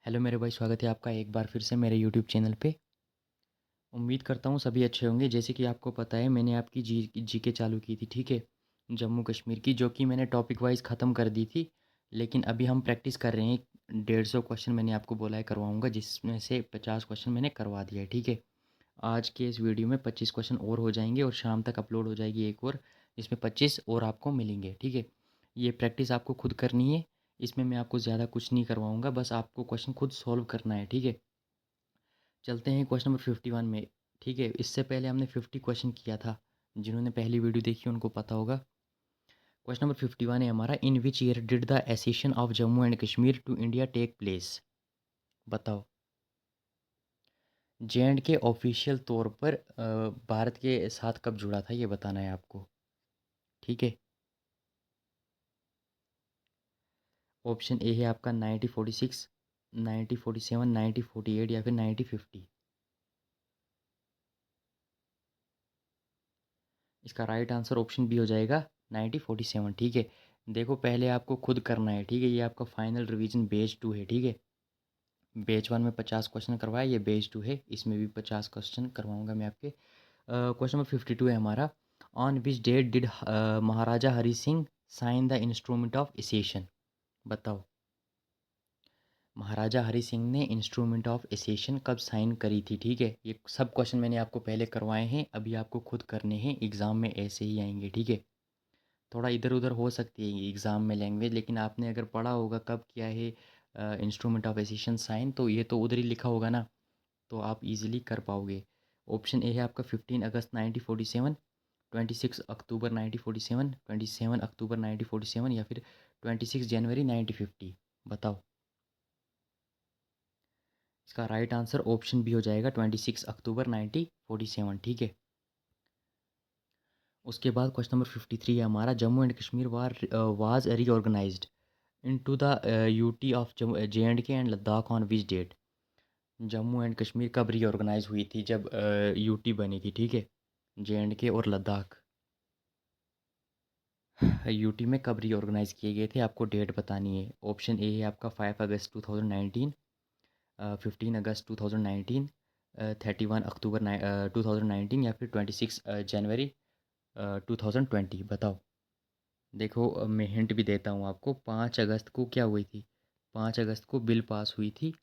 Hello मेरे भाई, स्वागत है आपका एक बार फिर से मेरे यूट्यूब चैनल पे। उम्मीद करता हूँ सभी अच्छे होंगे। जैसे कि आपको पता है, मैंने आपकी जीके चालू की थी, ठीक है, जम्मू कश्मीर की, जो कि मैंने टॉपिक वाइज ख़त्म कर दी थी। लेकिन अभी हम प्रैक्टिस कर रहे हैं। 150 क्वेश्चन मैंने आपको बोला है करवाऊँगा, जिसमें से 50 क्वेश्चन मैंने करवा दिया है, ठीक है। आज के इस वीडियो में 25 क्वेश्चन और हो जाएंगे और शाम तक अपलोड हो जाएगी एक और, जिसमें 25 और आपको मिलेंगे, ठीक है। ये प्रैक्टिस आपको खुद करनी है। इसमें मैं आपको ज़्यादा कुछ नहीं करवाऊँगा, बस आपको क्वेश्चन खुद सॉल्व करना है, ठीक है। चलते हैं क्वेश्चन नंबर 51 में, ठीक है। इससे पहले हमने 50 क्वेश्चन किया था। जिन्होंने पहली वीडियो देखी उनको पता होगा। क्वेश्चन नंबर 51 है हमारा, in which year did the accession of Jammu and Kashmir to India take place. बताओ। जे एंड के ऑफिशियल तौर पर भारत के साथ कब जुड़ा था, ये बताना है आपको, ठीक है। ऑप्शन ए है आपका 1946, 1947, 1948 या फिर 1950। इसका राइट आंसर ऑप्शन बी हो जाएगा 1947, ठीक है। देखो, पहले आपको खुद करना है, ठीक है। ये आपका फाइनल रिवीजन बेच 2 है, ठीक है। बेच 1 में 50 क्वेश्चन करवाया, ये बेच 2 है, इसमें भी 50 क्वेश्चन करवाऊंगा मैं आपके। क्वेश्चन नंबर 52 है हमारा, on which date did Maharaja Hari Singh sign the instrument of accession. बताओ। महाराजा हरी सिंह ने इंस्ट्रूमेंट ऑफ एसेशन कब साइन करी थी, ठीक है। ये सब क्वेश्चन मैंने आपको पहले करवाए हैं, अभी आपको खुद करने हैं। एग्ज़ाम में ऐसे ही आएंगे, ठीक है। थोड़ा इधर उधर हो सकती है एग्ज़ाम में लैंग्वेज, लेकिन आपने अगर पढ़ा होगा कब किया है इंस्ट्रूमेंट ऑफ एसेशन साइन, तो ये तो उधर ही लिखा होगा ना, तो आप इजीली कर पाओगे। ऑप्शन ए है आपका 15 अगस्त 1947, 26 अक्टूबर 1947, 27 अक्टूबर 1947 या फिर 26 जनवरी 1950। बताओ। इसका राइट आंसर ऑप्शन बी हो जाएगा 26 अक्टूबर 1947, ठीक है। उसके बाद क्वेश्चन नंबर 53 है हमारा, Jammu and Kashmir was reorganised into the UT of J and K and Ladakh on which date. Jammu and Kashmir कब रीऑर्गेनाइज हुई थी, जब यूटी बनी थी, ठीक है। जे एंड के और लद्दाख यूटी में कब रीऑर्गेनाइज किए गए थे, आपको डेट बतानी है। ऑप्शन ए है आपका 5 अगस्त 2019, 15 अगस्त 2019, 31 अक्टूबर 2019 या फिर 26 जनवरी 2020। बताओ। देखो, मैं हिंट भी देता हूँ आपको। 5 अगस्त को क्या हुई थी, 5 अगस्त को बिल पास हुई थी,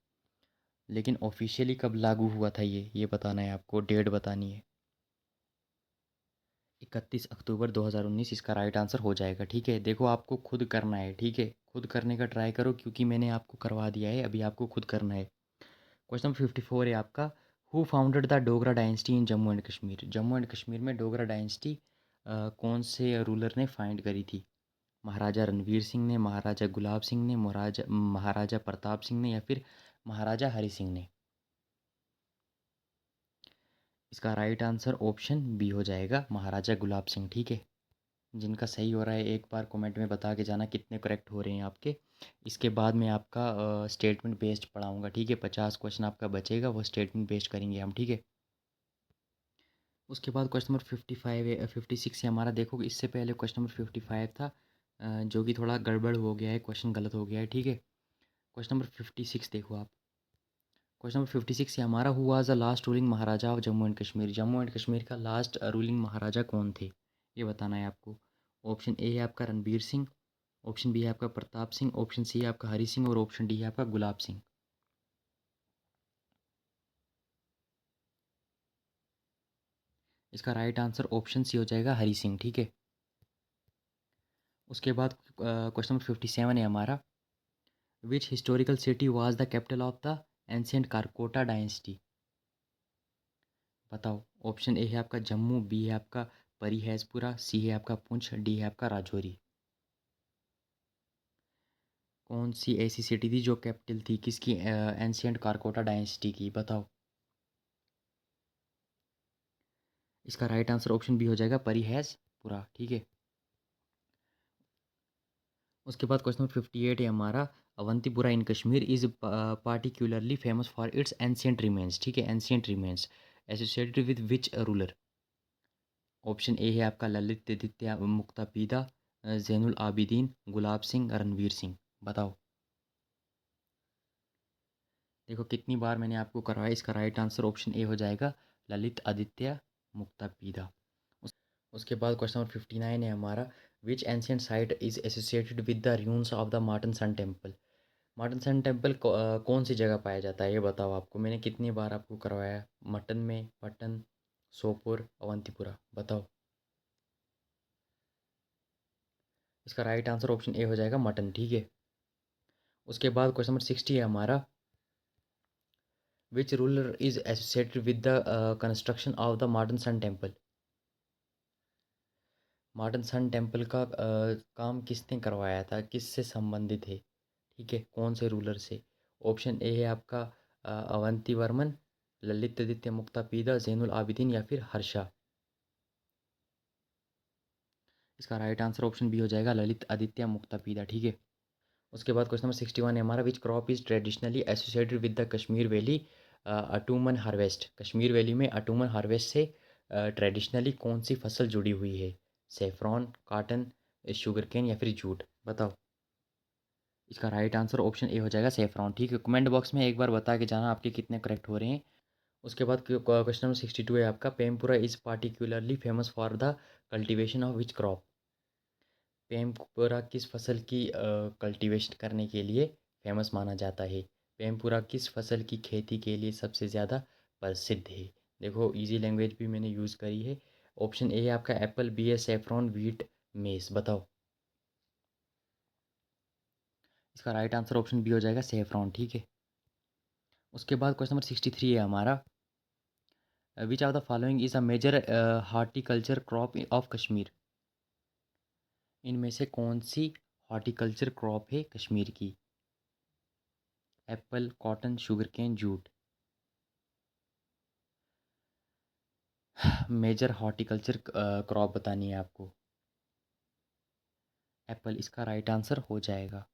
लेकिन ऑफिशियली कब लागू हुआ था ये बताना है आपको, डेट बतानी है। 31 अक्टूबर 2019 इसका राइट आंसर हो जाएगा, ठीक है। देखो, आपको खुद करना है, ठीक है। खुद करने का ट्राई करो, क्योंकि मैंने आपको करवा दिया है, अभी आपको खुद करना है। क्वेश्चन 54 है आपका, who founded the Dogra dynasty in Jammu and Kashmir. Jammu and Kashmir में डोगरा डायनेस्टी कौन से रूलर ने फाइंड करी थी। महाराजा रणवीर सिंह ने, महाराजा गुलाब सिंह ने, महाराजा महाराजा प्रताप सिंह ने या फिर महाराजा हरि सिंह ने। इसका राइट आंसर ऑप्शन बी हो जाएगा महाराजा गुलाब सिंह, ठीक है। जिनका सही हो रहा है एक बार कमेंट में बता के जाना कितने करेक्ट हो रहे हैं आपके। इसके बाद मैं आपका स्टेटमेंट बेस्ड पढ़ाऊँगा, ठीक है। 50 क्वेश्चन आपका बचेगा, वो स्टेटमेंट बेस्ड करेंगे हम, ठीक है। उसके बाद क्वेश्चन नंबर 55 है, 56 है हमारा। देखो, इससे पहले क्वेश्चन नंबर 55 था, जो कि थोड़ा गड़बड़ हो गया है, क्वेश्चन गलत हो गया है, ठीक है। क्वेश्चन नंबर 56 देखो आप। क्वेश्चन नंबर 56 है हमारा, who was the last ruling Maharaja of Jammu and Kashmir. Jammu and Kashmir का लास्ट रूलिंग महाराजा कौन थे, ये बताना है आपको। ऑप्शन ए है आपका रणबीर सिंह, ऑप्शन बी है आपका प्रताप सिंह, ऑप्शन सी है आपका हरी सिंह और ऑप्शन डी है आपका गुलाब सिंह। इसका राइट आंसर ऑप्शन सी हो जाएगा हरी सिंह, ठीक है। उसके बाद क्वेश्चन नंबर 57 है हमारा, विच historical city was the capital of the ancient Karkota dynasty. बताओ। ऑप्शन ए है आपका जम्मू, बी है आपका परिहैसपुरा, सी है आपका पुंछ, डी है आपका राजौरी। कौन सी ऐसी सिटी थी जो कैपिटल थी किसकी, एंशियंट कारकोटा डायनेस्टी की। बताओ। इसका राइट आंसर ऑप्शन बी हो जाएगा परिहैसपुरा, ठीक है। उसके बाद क्वेश्चन 58 है हमारा, Avantipura in Kashmir is particularly famous for its ancient remains, ठीक है। Ancient remains associated with which ruler. Option A है आपका ललित आदित्य मुक्तापीदा, जैनुल आबिदीन, गुलाब सिंह, रणवीर सिंह। बताओ। देखो कितनी बार मैंने आपको करवाया। इसका राइट आंसर ऑप्शन ए हो जाएगा ललित आदित्य मुक्तापीदा। उस उसके बाद क्वेश्चन नंबर 59 है हमारा। Which ancient site is associated with the ruins of the Martand sun temple. Martand sun temple कौन सी जगह पाया जाता है ये बताओ। आपको मैंने कितनी बार आपको करवाया। मटन में, पटन, सोपोर, अवंतीपुरा, बताओ। इसका राइट आंसर ऑप्शन ए हो जाएगा मटन, ठीक है। उसके बाद क्वेश्चन नंबर 60 है हमारा। Which ruler is associated with the construction of the Martand sun temple. Martand sun Temple का काम किसने करवाया था, किससे संबंधित है, ठीक है, कौन से रूलर से। ऑप्शन ए है आपका अवंती वर्मन, ललित आदित्य मुक्तापीदा, जैनुल आबिदीन या फिर हर्षा। इसका राइट आंसर ऑप्शन बी हो जाएगा ललित आदित्य मुक्तापीदा, ठीक है। उसके बाद क्वेश्चन नंबर 61 है हमारा। Which crop is traditionally associated with the Kashmir valley autumn harvest. Kashmir valley में अटूमन हार्वेस्ट से ट्रेडिशनली कौन सी फसल जुड़ी हुई है। सेफ्रॉन, काटन, शुगर केन या फिर जूट, बताओ। इसका राइट आंसर ऑप्शन ए हो जाएगा सेफ्रॉन, ठीक है। कमेंट बॉक्स में एक बार बता के जाना आपके कितने करेक्ट हो रहे हैं। उसके बाद क्वेश्चन नंबर 62 है आपका। Pampore is particularly famous for the cultivation of which crop. Pampore किस फसल की कल्टीवेशन करने के लिए फेमस माना जाता है। पेमपुरा किस फसल की खेती के लिए सबसे ज़्यादा प्रसिद्ध है। देखो इजी लैंग्वेज भी मैंने यूज़ करी है। ऑप्शन ए है आपका एप्पल, बी है सेफ्रॉन, वीट, मेस, बताओ। इसका राइट आंसर ऑप्शन बी हो जाएगा सेफ्रॉन, ठीक है। उसके बाद क्वेश्चन नंबर 63 है हमारा। Which of the following is a major horticulture crop of Kashmir. इनमें से कौन सी हॉर्टिकल्चर क्रॉप है कश्मीर की। Apple, cotton, sugar cane, jute. Major horticulture crop बतानी है आपको। एप्पल इसका राइट आंसर हो जाएगा।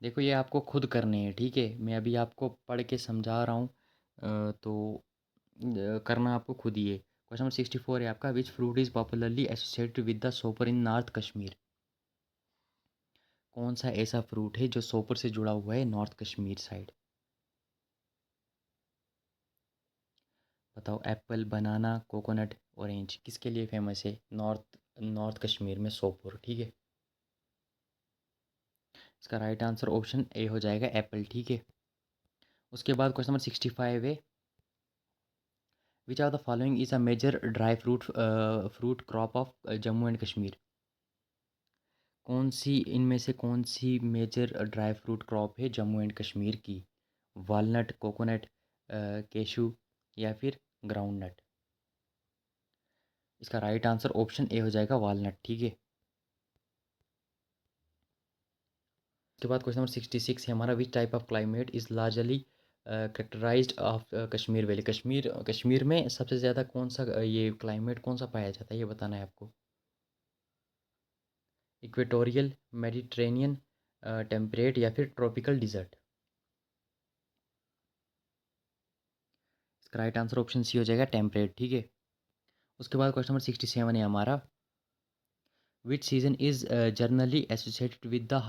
देखो ये आपको खुद करने हैं, ठीक है, मैं अभी आपको पढ़ के समझा रहा हूँ। तो करना आपको खुद ही है। क्वेश्चन नंबर 64 है आपका। Which fruit is popularly associated with the Sopore in north Kashmir. कौन सा ऐसा फ्रूट है जो सोपर से जुड़ा हुआ है नॉर्थ कश्मीर साइड, बताओ। एप्पल, बनाना, कोकोनट, ऑरेंज, किसके लिए फेमस है नॉर्थ नॉर्थ कश्मीर में सोपोर, ठीक है। इसका राइट आंसर ऑप्शन ए हो जाएगा एप्पल, ठीक है। उसके बाद क्वेश्चन नंबर 65 है। Which are the following is a major dry fruit crop of Jammu and Kashmir. कौन सी इनमें से कौन सी मेजर ड्राई फ्रूट क्रॉप है जम्मू एंड कश्मीर की। वालनट, कोकोनट, केशू या फिर ग्राउंडनट। इसका राइट आंसर ऑप्शन ए हो जाएगा वालनट, ठीक है। उसके बाद क्वेश्चन नंबर 66 है हमारा। Which type of climate is largely characterised of Kashmir valley. Kashmir में सबसे ज़्यादा कौन सा ये क्लाइमेट कौन सा पाया जाता है ये बताना है आपको। इक्वेटोरियल, मेडिट्रेनियन, टेम्परेट या फिर ट्रॉपिकल डिजर्ट। इसका राइट आंसर ऑप्शन सी हो जाएगा टेम्परेट, ठीक है। उसके बाद क्वेश्चन नंबर 67 है हमारा। Which season is generally associated with the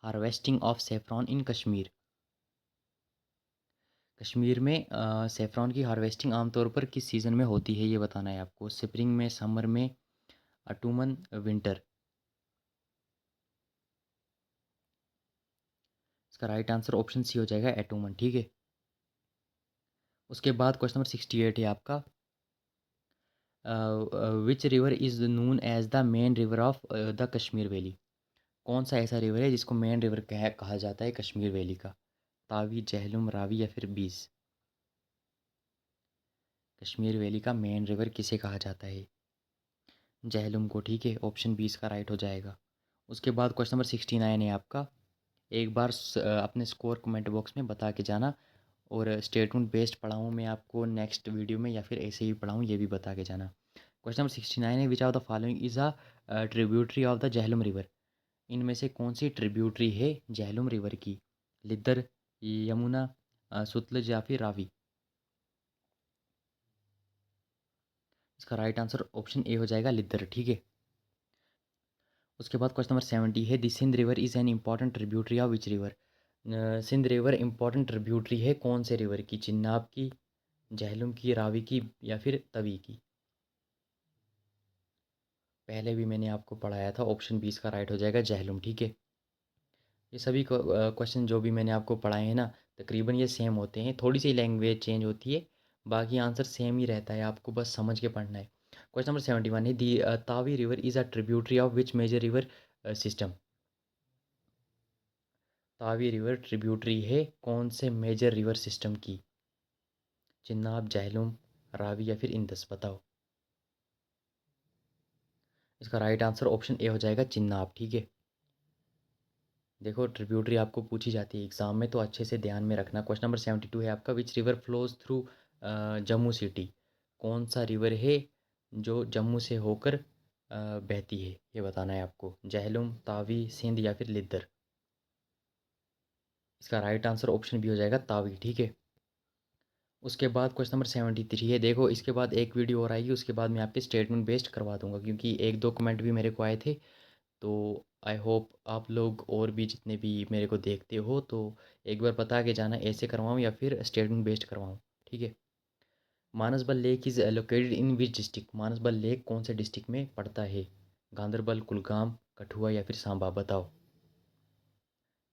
harvesting of saffron in Kashmir. Kashmir में सेफ्रॉन की हार्वेस्टिंग आमतौर पर किस सीज़न में होती है ये बताना है आपको। स्प्रिंग में, समर में, अटूमन, विंटर। इसका राइट आंसर ऑप्शन सी हो जाएगा एटूमन, ठीक है। उसके बाद क्वेश्चन नंबर 68 है आपका। Which river is known as the main river of the Kashmir valley. कौन सा ऐसा रिवर है जिसको मेन रिवर कहा जाता है कश्मीर वैली का। तावी, जहलुम, रावी या फिर बीस। कश्मीर वैली का मेन रिवर किसे कहा जाता है। जहलुम को, ठीक है, ऑप्शन बी इसका राइट हो जाएगा। उसके बाद क्वेश्चन नंबर 69 है आपका। एक बार अपने स्कोर कमेंट बॉक्स में बता के जाना। और स्टेटमेंट बेस्ड पढ़ाऊँ मैं आपको नेक्स्ट वीडियो में या फिर ऐसे ही पढ़ाऊँ ये भी बता के जाना। क्वेश्चन नंबर 69 है। विच of the following is a tributary of the Jhelum river. इनमें से कौन सी ट्रिब्यूटरी है झेलम रिवर की। लिद्दर, यमुना, सतलज या फिर रावी। इसका राइट आंसर ऑप्शन ए हो जाएगा लिद्दर, ठीक है। उसके बाद क्वेश्चन नंबर 70 है। The Sindh river is an important tributary of which river. Sindh river important tributary है कौन से रिवर की? चिन्नाब की, झेलम की, रावी की या फिर तवी की? पहले भी मैंने आपको पढ़ाया था, ऑप्शन बी इसका राइट हो जाएगा झेलम, ठीक है। ये सभी क्वेश्चन जो भी मैंने आपको पढ़ाए हैं ना, तकरीबन ये सेम होते हैं, थोड़ी सी लैंग्वेज चेंज होती है, बाकी आंसर सेम ही रहता है, आपको बस समझ के पढ़ना है। क्वेश्चन नंबर 71 है, the Tawi river is a tributary of which major river system? Tawi river tributary है कौन से मेजर रिवर सिस्टम की? चिन्नाब, झेलम, रावी या फिर इंदस, बताओ। इसका राइट आंसर ऑप्शन ए हो जाएगा चिन्नाब, ठीक है। देखो ट्रिब्यूटरी आपको पूछी जाती है एग्ज़ाम में, तो अच्छे से ध्यान में रखना। क्वेश्चन नंबर 72 है आपका, which river flows through Jammu city? कौन सा रिवर है जो जम्मू से होकर बहती है, ये बताना है आपको। झेलम, तावी, सिंध या फिर लिद्दर? इसका राइट आंसर ऑप्शन बी हो जाएगा तावी, ठीक है। उसके बाद क्वेश्चन नंबर 73 है, देखो इसके बाद एक वीडियो और आएगी, उसके बाद मैं आपके स्टेटमेंट बेस्ड करवा दूंगा, क्योंकि एक दो कमेंट भी मेरे को आए थे। तो आई होप आप लोग और भी जितने भी मेरे को देखते हो, तो एक बार बता के जाना, ऐसे करवाऊँ या फिर स्टेटमेंट बेस्ड करवाऊँ, ठीक है। Manasbal lake is located in which district? Manasbal lake कौन से डिस्ट्रिक्ट में पड़ता है? गांदरबल, कुलगाम, कठुआ या फिर सांबा, बताओ।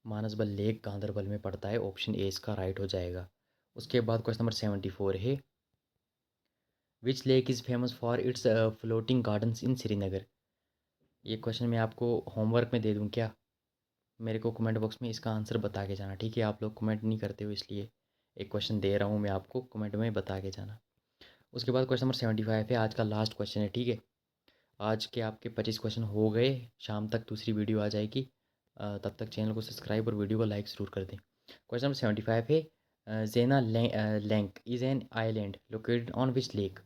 मानसबल लेक गांदरबल में पड़ता है, ऑप्शन ए इसका राइट हो जाएगा। उसके बाद क्वेश्चन नंबर 74 है, which lake is famous for its floating gardens in Srinagar? ये क्वेश्चन मैं आपको होमवर्क में दे दूँ क्या? मेरे को कमेंट बॉक्स में इसका आंसर बता के जाना, ठीक है। आप लोग कमेंट नहीं करते हो, इसलिए एक क्वेश्चन दे रहा हूँ मैं आपको, कमेंट में बता के जाना। उसके बाद क्वेश्चन नंबर 75 है, आज का लास्ट क्वेश्चन है, ठीक है। आज के आपके 25 क्वेश्चन हो गए, शाम तक दूसरी वीडियो आ जाएगी। तब तक चैनल को सब्सक्राइब और वीडियो को लाइक ज़रूर कर दें। क्वेश्चन नंबर 75 है, जेना लैंक is an island located on which lake?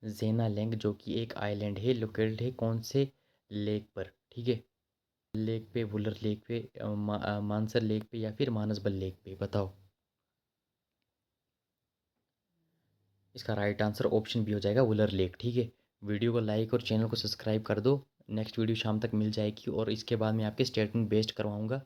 जेना लैंक जो कि एक आइलैंड है, लोकेटेड है कौन से लेक पर, ठीक है। लेक पे, वुलर लेक पे, मानसर लेक पे या फिर मानसबल लेक पे, बताओ। इसका राइट आंसर ऑप्शन बी हो जाएगा वुलर लेक, ठीक है। वीडियो को लाइक और चैनल को सब्सक्राइब कर दो। नेक्स्ट वीडियो शाम तक मिल जाएगी और इसके बाद मैं आपके स्टेटमेंट बेस्ड करवाऊंगा।